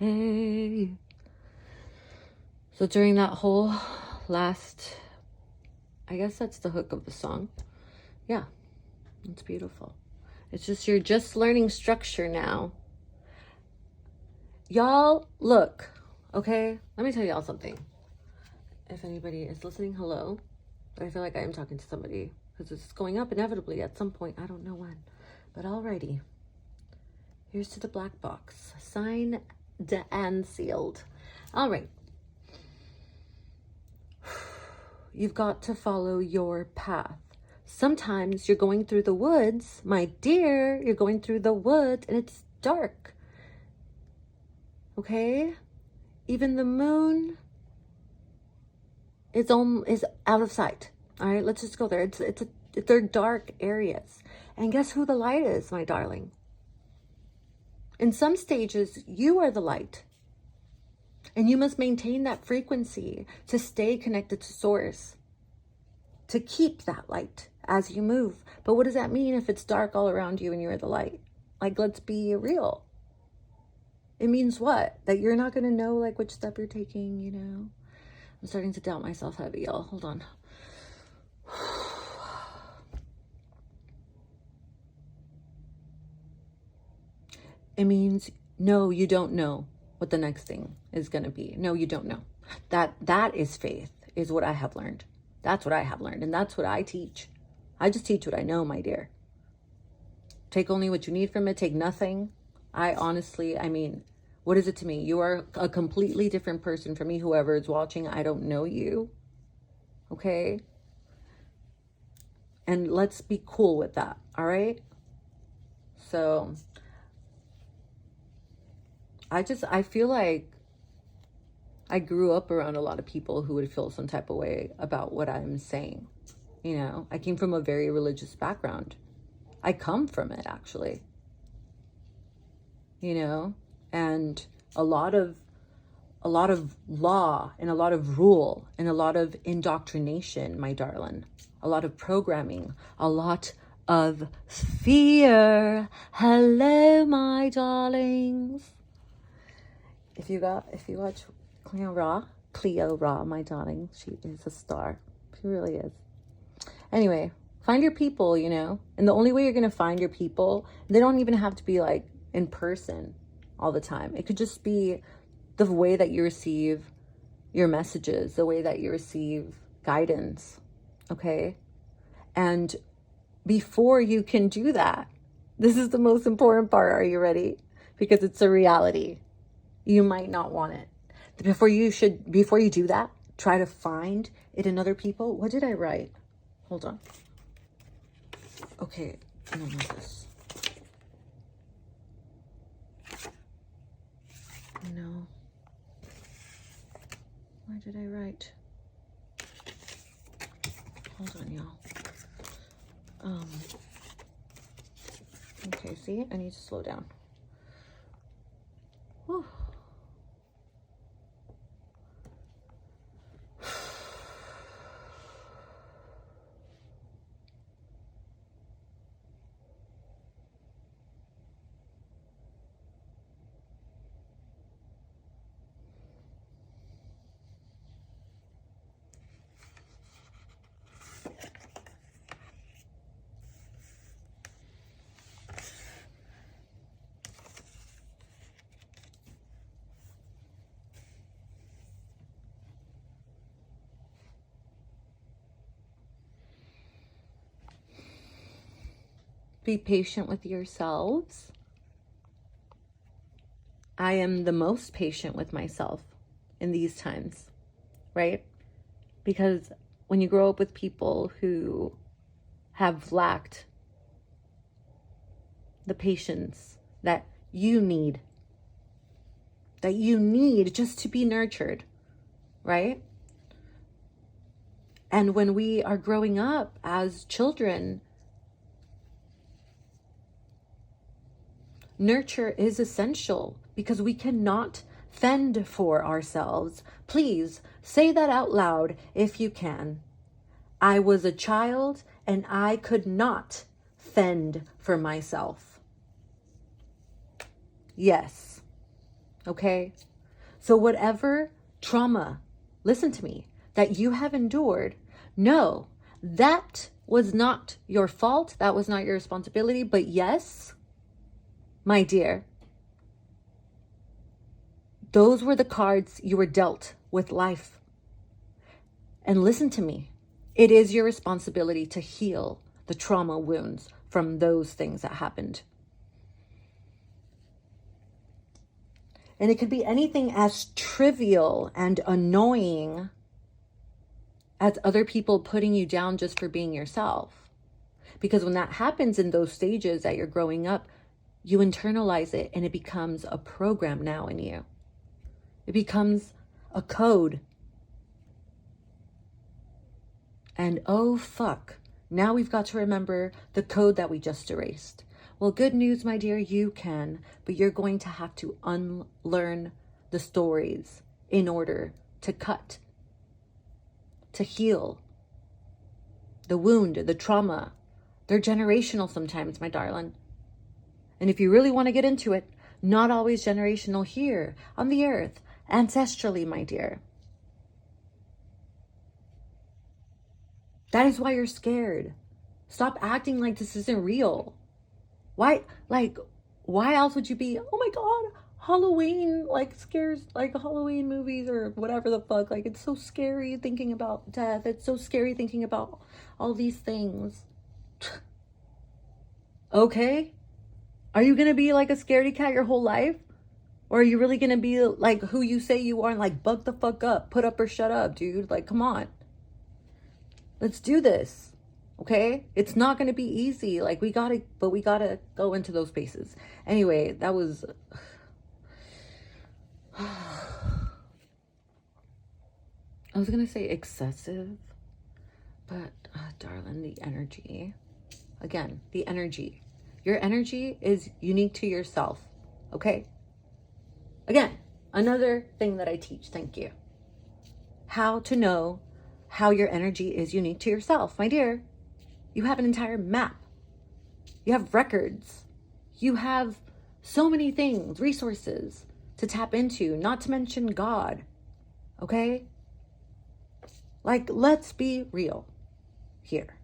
Hey. So during that whole last, I guess that's the hook of the song. Yeah, it's beautiful. It's just, you're just learning structure now. Y'all, look, okay? Let me tell y'all something. If anybody is listening, hello. But I feel like I am talking to somebody because it's going up inevitably at some point. I don't know when. But alrighty. Here's to the black box. Signed and sealed. All right. You've got to follow your path. Sometimes you're going through the woods, my dear, you're going through the woods and it's dark. Okay? Even the moon is out of sight. All right, let's just go there. They're dark areas. And guess who the light is, my darling? In some stages, you are the light. And you must maintain that frequency to stay connected to source, to keep that light as you move. But what does that mean if it's dark all around you and you're the light? Like, let's be real. It means what? That you're not going to know like which step you're taking, you know? I'm starting to doubt myself heavy, y'all. Hold on. It means, no, you don't know what the next thing is going to be. No, you don't know. That is faith, is what I have learned. That's what I have learned. And that's what I teach. I just teach what I know, my dear. Take only what you need from it. Take nothing. I mean, what is it to me? You are a completely different person from me. Whoever is watching, I don't know you. Okay? And let's be cool with that. All right? So I feel like I grew up around a lot of people who would feel some type of way about what I'm saying. You know, I came from a very religious background. I come from it, actually. You know, and a lot of law and a lot of rule and a lot of indoctrination, my darling. A lot of programming, a lot of fear. Hello, my darlings. If you watch Cleo Ra, my darling, she is a star. She really is. Anyway, find your people, you know, and the only way you're going to find your people, they don't even have to be like in person all the time. It could just be the way that you receive your messages, the way that you receive guidance. Okay. And before you can do that, this is the most important part. Are you ready? Because it's a reality. You might not want it. Before you do that, try to find it in other people. What did I write? Hold on. Okay, I don't know this. No. Why did I write? Hold on, y'all. Okay, see? I need to slow down. Whew. Be patient with yourselves. I am the most patient with myself in these times, right? Because when you grow up with people who have lacked the patience that you need just to be nurtured, right? And when we are growing up as children, nurture is essential because we cannot fend for ourselves. Please say that out loud if you can. I was a child and I could not fend for myself. Yes. Okay? So whatever trauma, listen to me, that you have endured, no, that was not your fault. That was not your responsibility. But yes, my dear, those were the cards you were dealt with life. And listen to me. It is your responsibility to heal the trauma wounds from those things that happened. And it could be anything as trivial and annoying as other people putting you down just for being yourself. Because when that happens in those stages that you're growing up, you internalize it and it becomes a program now in you. It becomes a code. And oh fuck, now we've got to remember the code that we just erased. Well, good news, my dear, you can, but you're going to have to unlearn the stories in order to cut, to heal the wound, the trauma. They're generational sometimes, my darling. And if you really want to get into it, not always generational here on the earth, ancestrally, my dear. That is why you're scared. Stop acting like this isn't real. Why else would you be, oh my God, Halloween, scares, Halloween movies or whatever the fuck. It's so scary thinking about death. It's so scary thinking about all these things. Okay? Are you going to be a scaredy cat your whole life? Or are you really going to be who you say you are and bug the fuck up, put up or shut up, dude? Come on. Let's do this. Okay? It's not going to be easy. We gotta go into those spaces. Anyway, that was, I was going to say excessive, but darling, the energy, again, the energy, your energy is unique to yourself. Okay? Again, another thing that I teach. Thank you. How to know how your energy is unique to yourself. My dear, you have an entire map. You have records. You have so many things, resources to tap into, not to mention God. Okay? Let's be real here.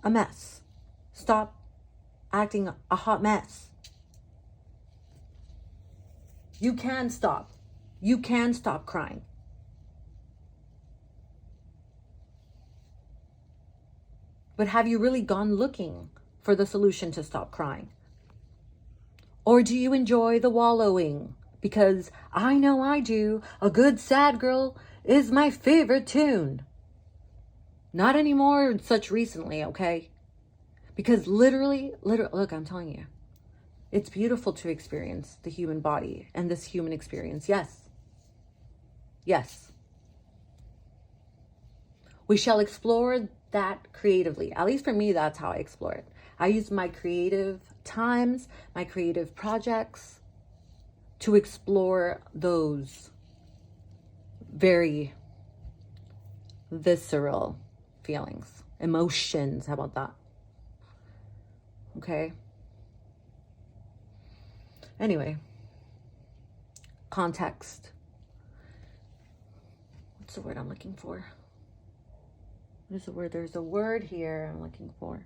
A mess. Stop acting a hot mess. You can stop. You can stop crying. But have you really gone looking for the solution to stop crying? Or do you enjoy the wallowing? Because I know I do. A good sad girl is my favorite tune. Not anymore such recently, okay? Because literally, look, I'm telling you. It's beautiful to experience the human body and this human experience. Yes. Yes. We shall explore that creatively. At least for me, that's how I explore it. I use my creative times, my creative projects to explore those very visceral feelings, emotions. How about that? Okay. Anyway, context. What's the word I'm looking for? What is the word? There's a word here I'm looking for.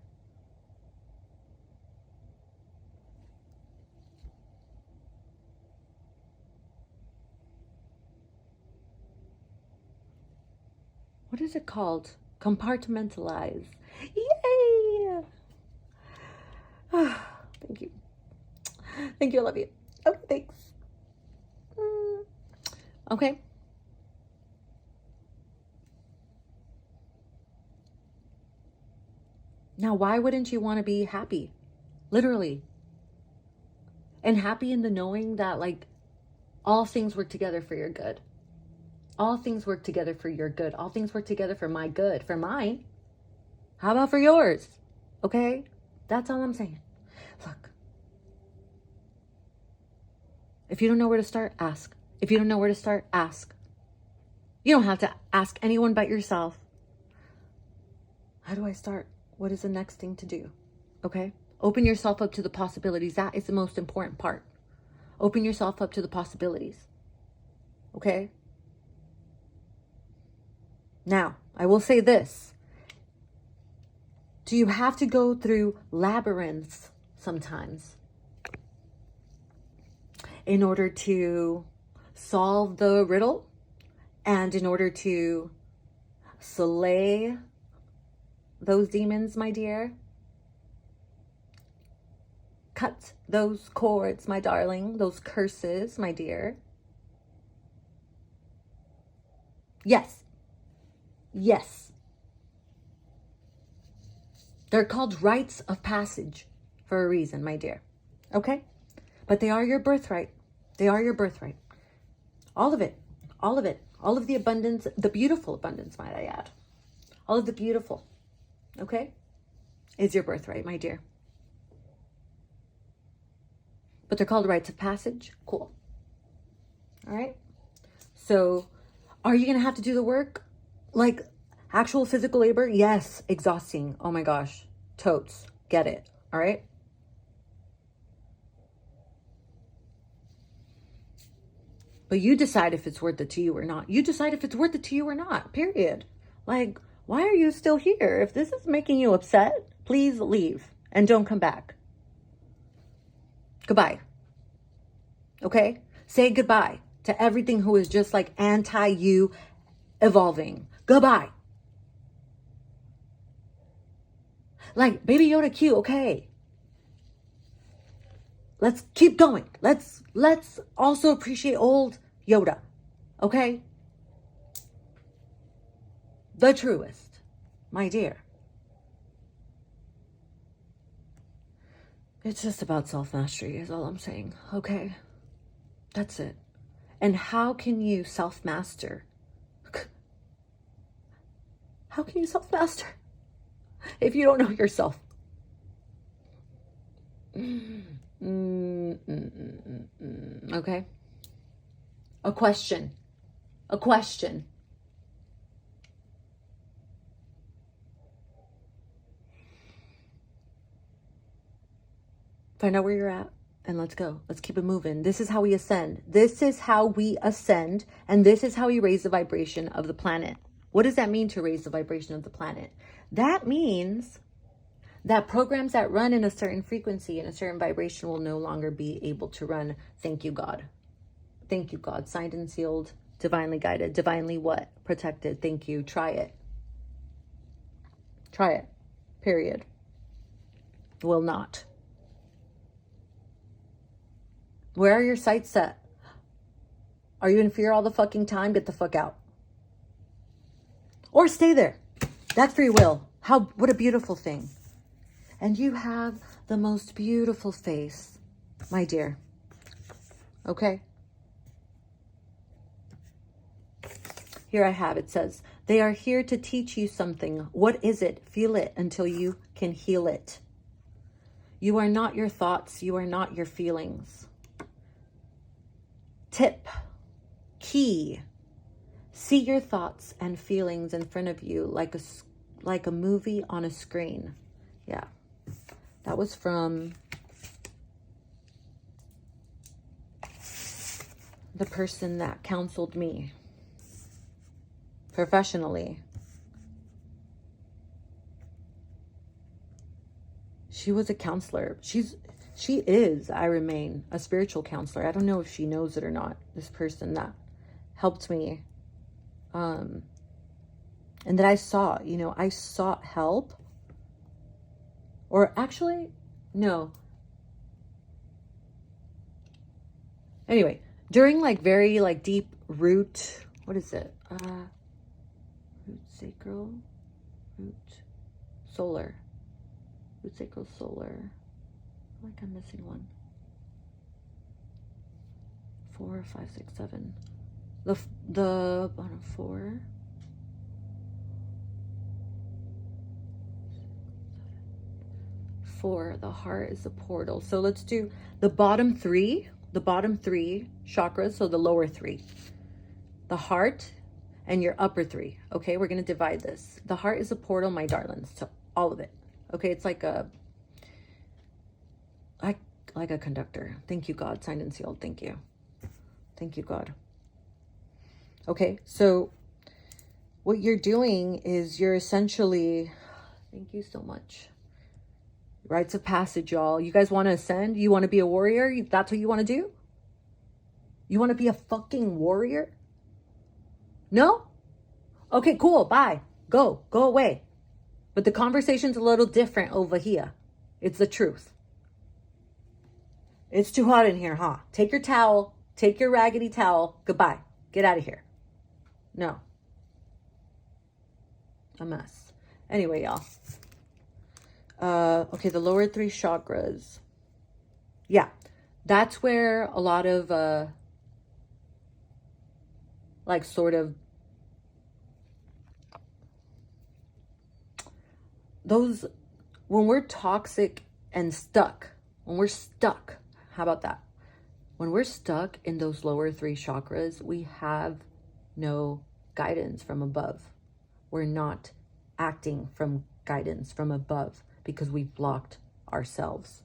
What is it called? Compartmentalize. Yay! Thank you. Thank you. I love you. Okay, thanks. Okay. Now, why wouldn't you want to be happy? Literally. And happy in the knowing that all things work together for your good. All things work together for your good. All things work together for my good, for mine. How about for yours? Okay? That's all I'm saying. Look. If you don't know where to start, ask. If you don't know where to start, ask. You don't have to ask anyone but yourself. How do I start? What is the next thing to do? Okay? Open yourself up to the possibilities. That is the most important part. Open yourself up to the possibilities. Okay? Now, I will say this. Do you have to go through labyrinths sometimes in order to solve the riddle and in order to slay those demons, my dear? Cut those cords, my darling, those curses, my dear. Yes. Yes. They're called rites of passage for a reason, my dear. Okay? But they are your birthright. They are your birthright. All of it. All of it. All of the abundance, the beautiful abundance, might I add. All of the beautiful, okay, is your birthright, my dear. But they're called rites of passage. Cool. All right? So, are you going to have to do the work? Like actual physical labor? Yes. Exhausting. Oh my gosh. Totes. Get it. All right? But you decide if it's worth it to you or not. You decide if it's worth it to you or not. Period. Like, why are you still here? If this is making you upset, please leave and don't come back. Goodbye. Okay? Say goodbye to everything who is just like anti-you evolving. Goodbye. Like, Baby Yoda Q, okay. Let's keep going. Let's also appreciate old Yoda. Okay? The truest, my dear. It's just about self-mastery is all I'm saying. Okay? That's it. And how can you self-master? How can you self-master if you don't know yourself? Okay? A question. A question. Find out where you're at and let's go. Let's keep it moving. This is how we ascend. This is how we ascend, and this is how we raise the vibration of the planet. What does that mean to raise the vibration of the planet? That means that programs that run in a certain frequency and a certain vibration will no longer be able to run. Thank you, God. Thank you, God. Signed and sealed, divinely guided, divinely what? Protected. Thank you. Try it. Try it. Period. Will not. Where are your sights set? Are you in fear all the fucking time? Get the fuck out. Or stay there. That's free will. What a beautiful thing. And you have the most beautiful face, my dear. Okay? Here I have, it says, they are here to teach you something. What is it? Feel it until you can heal it. You are not your thoughts. You are not your feelings. Tip, key, see your thoughts and feelings in front of you like a movie on a screen. Yeah, that was from the person that counseled me professionally. She was a counselor. She is, I remain, a spiritual counselor. I don't know if she knows it or not, this person that helped me. And that I sought help. Or actually, no. Anyway, during very deep root, what is it? Root sacral, root solar, root sacral solar. Like I'm missing one. 4, 5, 6, 7. The 4. 4. The heart is the portal. So let's do the bottom 3. The bottom 3 chakras. So the lower 3. The heart and your upper 3. Okay, we're gonna divide this. The heart is a portal, my darlings, to all of it. Okay, it's like like a conductor. Thank you, God. Signed and sealed. Thank you. Thank you, God. Okay, so what you're doing is you're essentially, thank you so much. Rites of passage, y'all. You guys want to ascend? You want to be a warrior? That's what you want to do? You want to be a fucking warrior? No? Okay, cool. Bye. Go away. But the conversation's a little different over here. It's the truth. It's too hot in here, huh? Take your towel. Take your raggedy towel. Goodbye. Get out of here. No. A mess. Anyway, y'all. Okay, the lower 3 chakras. Yeah. That's where a lot of, like, sort of, those, when we're toxic and stuck, how about that? When we're stuck in those lower 3 chakras, we have no guidance from above. We're not acting from guidance from above because we've blocked ourselves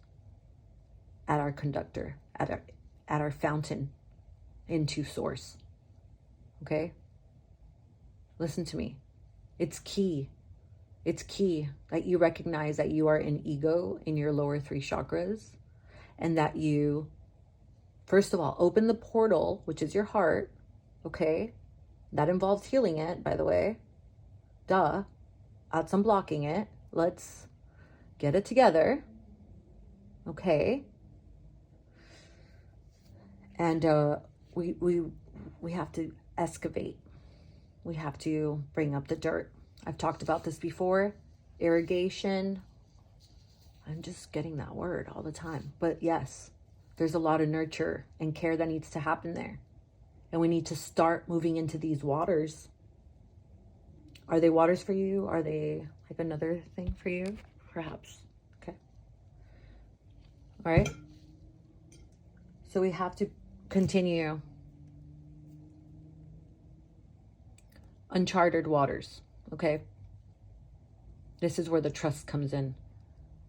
at our conductor, at our fountain into source. Okay? Listen to me. It's key. It's key that you recognize that you are an ego in your lower 3 chakras, and that you, first of all, open the portal, which is your heart. Okay? That involves healing it, by the way. Duh. That's unblocking it. Let's get it together. Okay? And we have to excavate. We have to bring up the dirt. I've talked about this before. Irrigation. I'm just getting that word all the time. But yes, there's a lot of nurture and care that needs to happen there. And we need to start moving into these waters. Are they waters for you? Are they like another thing for you? Perhaps. Okay. All right. So we have to continue. Uncharted waters. Okay. This is where the trust comes in,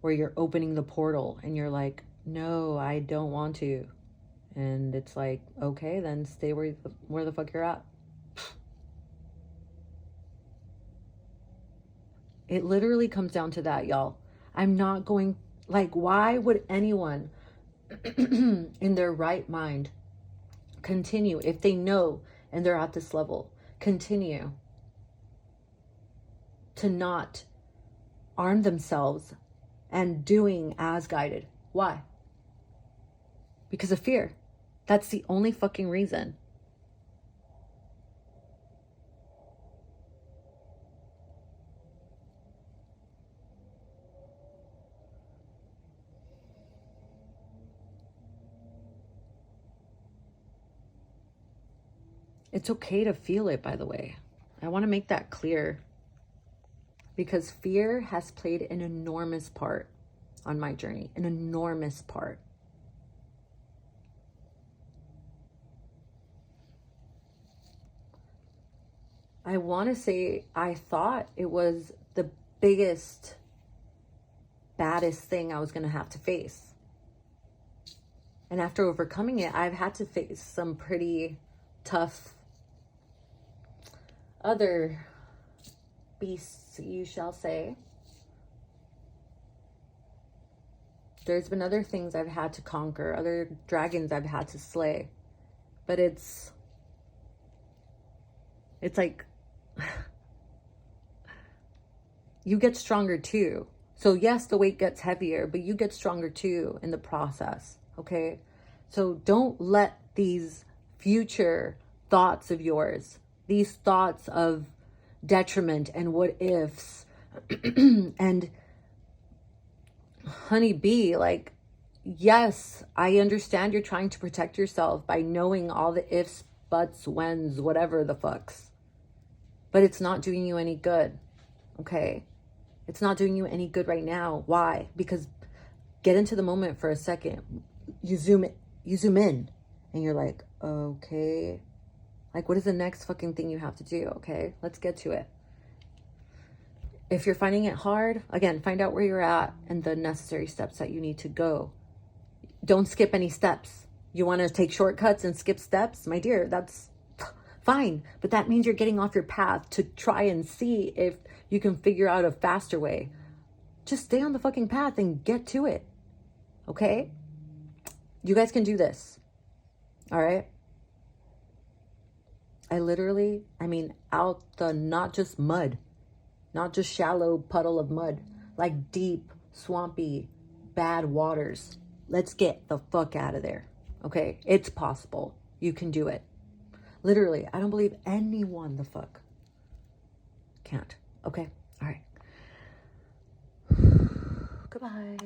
where you're opening the portal and you're like, no, I don't want to. And it's like, okay, then stay where the fuck you're at. It literally comes down to that, y'all. I'm not going, like, why would anyone in their right mind continue, if they know and they're at this level, continue to not arm themselves and doing as guided? Why? Because of fear. That's the only fucking reason. It's okay to feel it, by the way. I want to make that clear, because fear has played an enormous part on my journey, an enormous part. I want to say I thought it was the biggest, baddest thing I was going to have to face. And after overcoming it, I've had to face some pretty tough other beasts, you shall say. There's been other things I've had to conquer, other dragons I've had to slay. But it's like you get stronger too. So yes, the weight gets heavier, but you get stronger too in the process. Okay? So don't let these future thoughts of yours, these thoughts of detriment and what ifs and honeybee, like, yes, I understand you're trying to protect yourself by knowing all the ifs, buts, whens, whatever the fucks, but it's not doing you any good. Okay? It's not doing you any good right now. Why? Because get into the moment for a second. You zoom in and you're like, okay, like, what is the next fucking thing you have to do? Okay, let's get to it. If you're finding it hard, again, find out where you're at and the necessary steps that you need to go. don't skip any steps. You want to take shortcuts and skip steps? My dear, that's fine. But that means you're getting off your path to try and see if you can figure out a faster way. Just stay on the fucking path and get to it. Okay? You guys can do this. All right? I mean, out the not just mud, not just shallow puddle of mud, like deep, swampy, bad waters. Let's get the fuck out of there. Okay? It's possible. You can do it. Literally, I don't believe anyone the fuck can't. Okay? All right. Goodbye.